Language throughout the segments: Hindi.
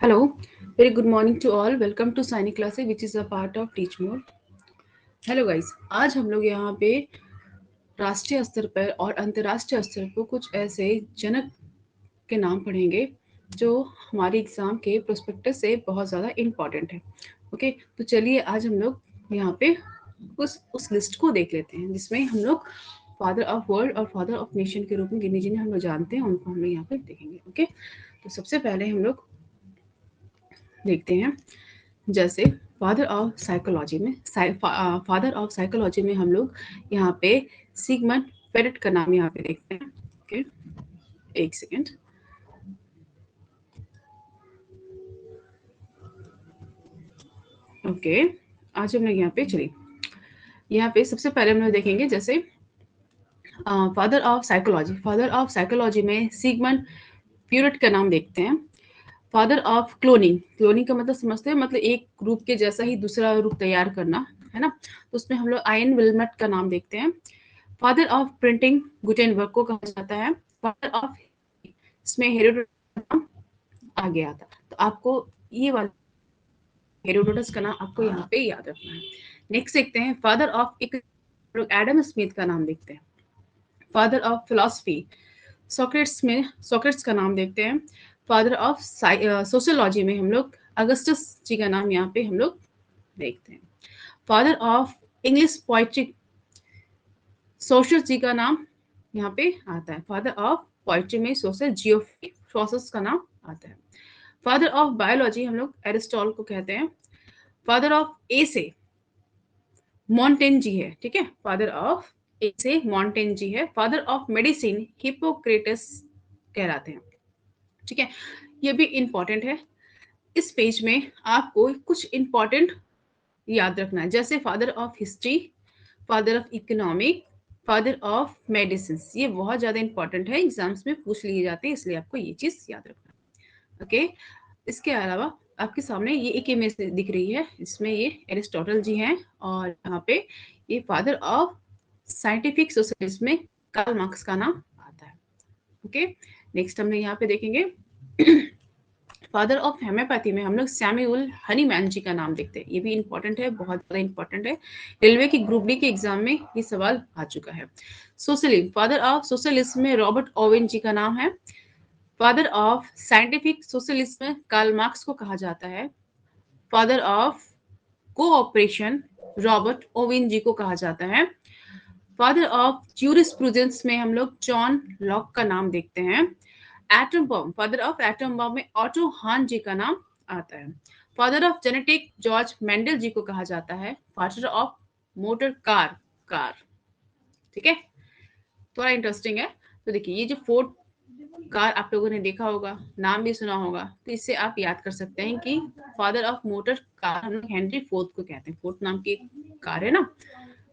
Hello, very good morning to all. Welcome to Sainik Classes, which is a part of Teach More. Hello guys, आज हम लोग यहाँ पे राष्ट्रीय स्तर पर और अंतर्राष्ट्रीय स्तर पर कुछ ऐसे जनक के नाम पढ़ेंगे जो हमारे एग्जाम के प्रोस्पेक्टस से बहुत ज़्यादा इम्पॉर्टेंट है। ओके, तो चलिए आज हम लोग यहाँ पे उस लिस्ट को देख लेते हैं जिसमें हम लोग फादर ऑफ वर्ल्ड और फादर ऑफ नेशन के रूप में जिन्हें हम लोग जानते हैं उनको हम लोग यहाँ पे देखेंगे। ओके, तो सबसे पहले हम लोग देखते हैं जैसे फादर ऑफ साइकोलॉजी में फादर ऑफ साइकोलॉजी में हम लोग यहाँ पे सिगमंड फ्रेड का नाम यहाँ पे देखते हैं। ओके, एक सेकेंड। ओके, आज हम लोग यहाँ पे चलिए यहाँ पे सबसे पहले हम लोग देखेंगे जैसे फादर ऑफ साइकोलॉजी में सिगमंड फ्यूरेट का नाम देखते हैं। फादर ऑफ क्लोनिंग, क्लोनिंग का मतलब समझते हैं, मतलब एक ग्रुप के जैसा ही दूसरा ग्रुप तैयार करना, है ना। तो उसमें हम लोग आयन विल्मट का नाम देखते हैं। फादर ऑफ प्रिंटिंग गुटेनबर्ग को कहा जाता है। फादर ऑफ, इसमें हेरोडोटस का नाम आ गया था, तो आपको ये वाला हेरोडोटस का नाम आपको यहाँ पे याद रखना है। नेक्स्ट देखते हैं फादर ऑफ एडम स्मिथ का नाम देखते हैं। फादर ऑफ फिलोसफी सोक्रेट्स का नाम देखते हैं। फादर ऑफ सोशियोलॉजी में हम लोग अगस्टस जी का नाम यहाँ पे हम लोग देखते हैं। Father of English poetry Chaucer ji का नाम यहाँ पे आता है। फादर ऑफ पोइट्री में सोशल जियोफ्री सोसस का नाम आता है। फादर ऑफ बायोलॉजी हम लोग एरिस्टॉल को कहते हैं। फादर ऑफ ए से मॉन्टेन जी है, ठीक है। फादर ऑफ ए से मॉन्टेन जी है। फादर ऑफ मेडिसिन हिपोक्रेटस कहलाते हैं, ठीक है। ये भी इंपॉर्टेंट है। इस पेज में आपको कुछ इंपॉर्टेंट याद रखना है, जैसे father of history, father of economic, father of medicine. ये बहुत ज्यादा इंपॉर्टेंट है, एग्जाम्स में पूछ लिए जाते हैं, इसलिए आपको ये चीज याद रखना है। ओके, इसके अलावा आपके सामने ये एक इमेज दिख रही है, इसमें ये एरिस्टोटल जी हैं और यहाँ पे ये फादर ऑफ साइंटिफिक सोशलिज्म में कार्ल मार्क्स का नाम आता है। ओके, नेक्स्ट हम लोग यहाँ पे देखेंगे फादर ऑफ हेम्योपैथी में हम लोग सैमुअल हनीमैन जी का नाम देखते हैं। ये भी इंपॉर्टेंट है, बहुत ज्यादा इंपॉर्टेंट है। रेलवे की ग्रुप डी के एग्जाम में ये सवाल आ चुका है। सोशलिज्म, फादर ऑफ सोशलिज्म में रॉबर्ट ओवेन जी का नाम है। फादर ऑफ साइंटिफिक सोशलिज्म में कार्ल मार्क्स को कहा जाता है। Father of cooperation Robert Owen ji को कहा जाता है। फादर ऑफ ज्यूरिस्प्रूडेंस में हम लोग जॉन लॉक का नाम देखते हैं। Atom bomb, father of atom bomb में ऑटो हान जी का नाम आता है। Father of genetic George Mendel ji को कहा जाता है। Father of motor car, car, ठीक है, थोड़ा इंटरेस्टिंग है। तो देखिए ये जो फोर्ड कार आप लोगों ने देखा होगा, नाम भी सुना होगा, तो इससे आप याद कर सकते हैं कि फादर ऑफ मोटर कार हम लोग हेनरी फोर्थ को कहते हैं। फोर्थ नाम की कार है ना,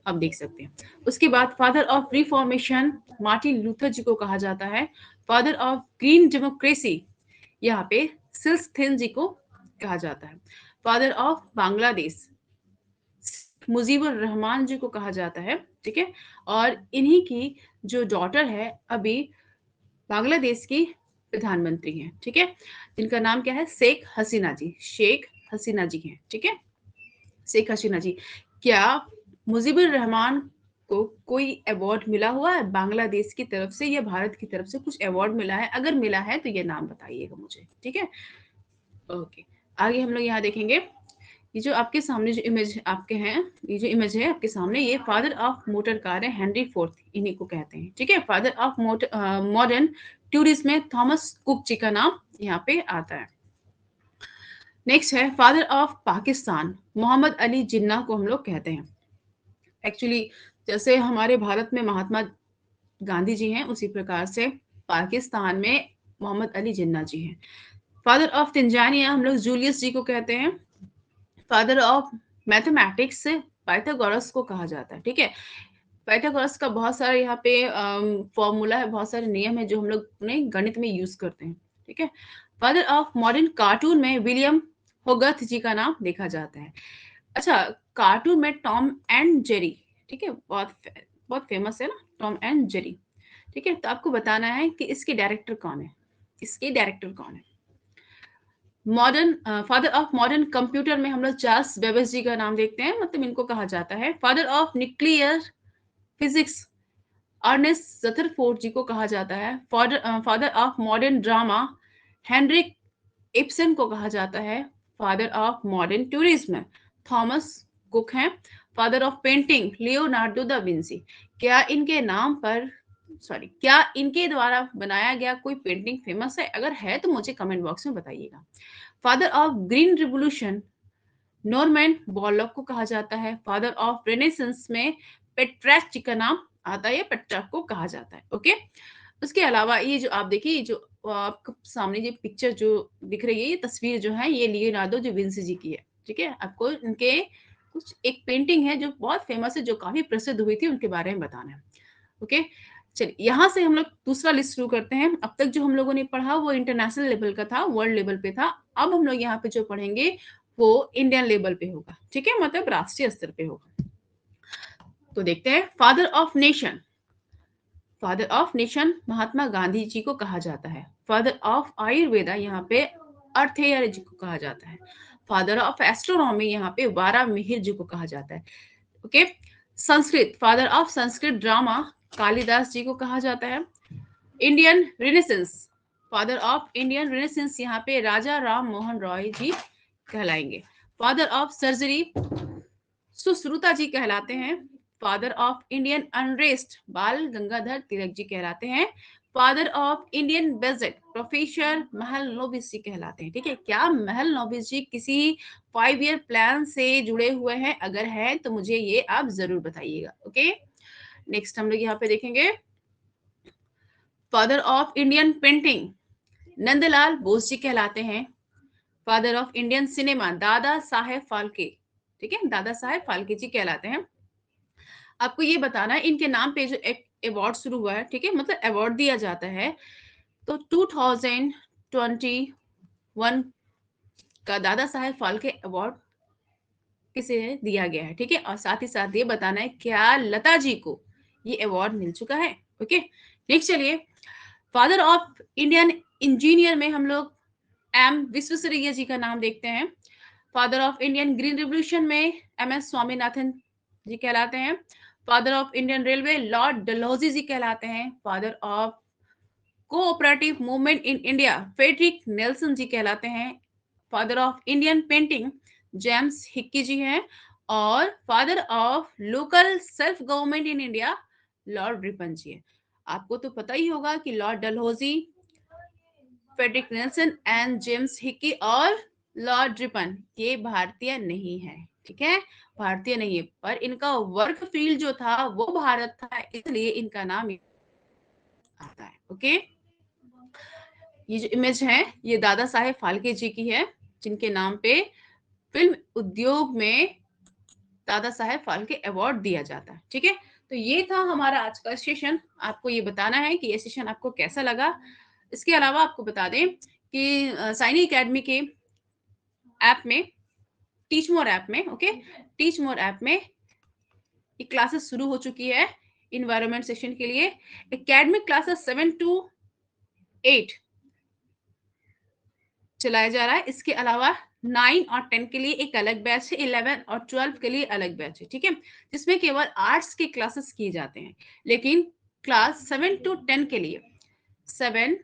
आप देख सकते हैं। उसके बाद father of reformation Martin Luther ji को कहा जाता है। फादर ऑफ ग्रीन डेमोक्रेसी यहाँ पे सिल्सथेन जी को कहा जाता है। फादर ऑफ बांग्लादेश मुजीबुर रहमान जी को कहा जाता है, ठीक है। और इन्हीं की जो डॉटर है अभी बांग्लादेश की प्रधानमंत्री हैं, ठीक है, जिनका नाम क्या है, शेख हसीना जी, शेख हसीना जी हैं, ठीक है, शेख हसीना जी। क्या मुजीबुर रहमान को कोई अवार्ड मिला हुआ है बांग्लादेश की तरफ से या भारत की तरफ से, कुछ अवार्ड मिला है? अगर मिला है तो ये नाम बताइएगा मुझे, ठीक है। ओके, आगे हम लोग यहाँ देखेंगे, ये जो आपके सामने जो इमेज आपके हैं, ये जो इमेज है आपके सामने, ये फादर ऑफ मोटर कार है, हेनरी फोर्थ, इन्हीं को कहते हैं, ठीक है। फादर ऑफ मॉडर्न टूरिज्म में थॉमस कुक जी का नाम यहाँ पे आता है। नेक्स्ट है फादर ऑफ पाकिस्तान, मोहम्मद अली जिन्ना को हम लोग कहते हैं। एक्चुअली जैसे हमारे भारत में महात्मा गांधी जी हैं, उसी प्रकार से पाकिस्तान में मोहम्मद अली जिन्ना जी हैं। फादर ऑफ तंजानिया हम लोग जूलियस जी को कहते हैं। फादर ऑफ मैथमेटिक्स पाइथागोरस को कहा जाता है, ठीक है। पाइथागोरस का बहुत सारा यहाँ पे फॉर्मूला है, बहुत सारे नियम है जो हम लोग अपने गणित में यूज करते हैं, ठीक है। फादर ऑफ मॉडर्न कार्टून में विलियम होगर्थ जी का नाम देखा जाता है। अच्छा, कार्टून में टॉम एंड जेरी, ठीक है, बहुत फेमस है ना टॉम एंड जेरी, ठीक है। तो आपको बताना है कि इसके डायरेक्टर कौन है, इसके डायरेक्टर कौन है। Modern father of modern computer में हम लोग चार्ल्स बेबेज जी का नाम देखते हैं, मतलब इनको कहा जाता है। Father of nuclear physics Ernest Rutherford ji को कहा जाता है। Father of modern drama Henrik Ibsen को कहा जाता है। Father of modern tourism Thomas Cook हैं। Father of painting Leonardo da Vinci. क्या इनके नाम पर क्या इनके द्वारा बनाया गया कोई पेंटिंग फेमस है? अगर है तो मुझे कमेंट बॉक्स में बताइएगा। Father of green revolution Norman Borlaug को कहा जाता है। फादर ऑफ रेनेसेंस में पेट्रैक जी का नाम आता है, या पेट्रैक को कहा जाता है। ओके, उसके अलावा ये जो आप देखिए, जो आपके सामने ये पिक्चर जो दिख रही है, ये तस्वीर जो है, ये लियोनार्डो दा विंसी जी की है। ठीक है, आपको इनके कुछ एक पेंटिंग है जो बहुत फेमस है, जो काफी प्रसिद्ध हुई थी, उनके बारे में बताना है। ओके, चलिए यहाँ से हम लोग दूसरा लिस्ट शुरू करते हैं। अब तक जो हम लोगों ने पढ़ा वो इंटरनेशनल लेवल का था, वर्ल्ड लेवल पे था। अब हम लोग यहाँ पे जो पढ़ेंगे वो इंडियन लेवल पे होगा। ठीक है, मतलब राष्ट्रीय स्तर पे होगा। तो देखते हैं, father of nation. Father of nation Mahatma Gandhi ji को कहा जाता है। फादर ऑफ आयुर्वेदा यहाँ पे अर्थेयर जी को कहा जाता है। फादर ऑफ एस्ट्रोनॉमी यहाँ पे वारा मिहिर जी को कहा जाता है। Okay, Sanskrit, father of Sanskrit drama Kalidas ji को कहा जाता है। Indian renaissance, father of Indian renaissance यहाँ पे राजा राम मोहन रॉय जी कहलाएंगे। Father of surgery Sushruta ji कहलाते हैं। फादर ऑफ इंडियन अनरेस्ट बाल गंगाधर तिलक जी कहलाते हैं। Father of Indian budget professor महल नोबिस जी कहलाते हैं। ठीक है, क्या महल नोबिस जी किसी 5 ईयर प्लान से जुड़े हुए हैं? अगर है तो मुझे ये आप जरूर बताइएगा। ओके, नेक्स्ट हम लोग यहाँ पे देखेंगे, father of Indian painting Nandlal Bose ji कहलाते हैं। Father of Indian cinema Dada Saheb Phalke, ठीक है, दादा साहेब फाल्के जी कहलाते हैं। आपको ये बताना है, इनके नाम पे जो एक अवार्ड शुरू हुआ है, ठीक है, मतलब अवार्ड दिया जाता है, तो 2021 का दादा साहेब फाल्के अवार्ड किसे दिया गया है? ठीक है, और साथ ही साथ ये बताना है क्या लता जी को ये अवार्ड मिल चुका है। ओके, नेक्स्ट चलिए, फादर ऑफ इंडियन इंजीनियर में हम लोग एम विश्वेश्वरैया जी का नाम देखते हैं। Father of Indian green revolution में एम एस स्वामीनाथन जी कहलाते हैं। Father of Indian railway Lord Dalhousie ji कहलाते हैं। Father of cooperative movement in India Frederick Nelson ji कहलाते हैं। Father of Indian painting James Hicky ji हैं। और father of local self government in India Lord Ripon ji हैं। आपको तो पता ही होगा कि Lord Dalhousie, Frederick Nelson and James Hicky और लॉर्ड रिपन ये भारतीय नहीं है। ठीक है, भारतीय नहीं है, पर इनका वर्क फील्ड जो था वो भारत था, इसलिए इनका नाम आता है। ओके, ये जो इमेज है ये दादा साहेब फाल्के जी की है, जिनके नाम पे फिल्म उद्योग में दादा साहेब फाल्के अवार्ड दिया जाता है। ठीक है, तो ये था हमारा आज का सेशन। आपको ये बताना है कि ये सेशन आपको कैसा लगा। इसके अलावा आपको बता दें कि साइनी एकेडमी के ऐप में, टीच मोर ऐप में, ओके, टीच मोर ऐप में ये क्लासेस शुरू हो चुकी है इन्वायरमेंट सेशन के लिए। एकेडमिक क्लासेस 7 to 8 चलाया जा रहा है। इसके अलावा 9 और 10 के लिए एक अलग बैच है, 11 और 12 के लिए अलग बैच है। ठीक है, जिसमें केवल आर्ट्स के क्लासेस किए जाते हैं। लेकिन क्लास 7 to 10 के लिए 7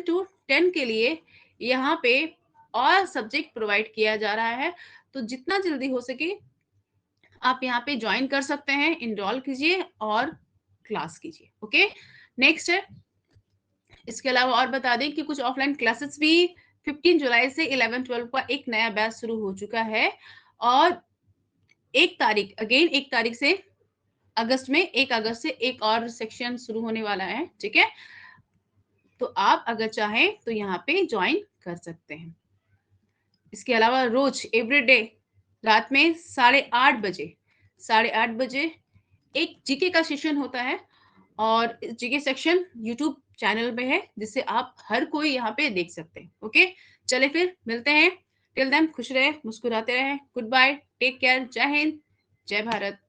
to 10 के लिए यहाँ पे और सब्जेक्ट प्रोवाइड किया जा रहा है। तो जितना जल्दी हो सके आप यहाँ पे ज्वाइन कर सकते हैं, इनरोल कीजिए और क्लास कीजिए। ओके, नेक्स्ट है, इसके अलावा और बता दें कि कुछ ऑफलाइन क्लासेस भी 15 जुलाई से 11-12 का एक नया बैच शुरू हो चुका है। और 1 तारीख से अगस्त में, 1 अगस्त से एक और सेक्शन शुरू होने वाला है। ठीक है, तो आप अगर चाहें तो यहाँ पे ज्वाइन कर सकते हैं। इसके अलावा रोज एवरीडे रात में 8:30 बजे एक जीके का सेशन होता है, और जीके सेक्शन यूट्यूब चैनल पे है, जिससे आप हर कोई यहाँ पे देख सकते हैं। ओके, चले फिर मिलते हैं। टिल देन खुश रहे, मुस्कुराते रहे। गुड बाय, टेक केयर, जय हिंद, जय भारत।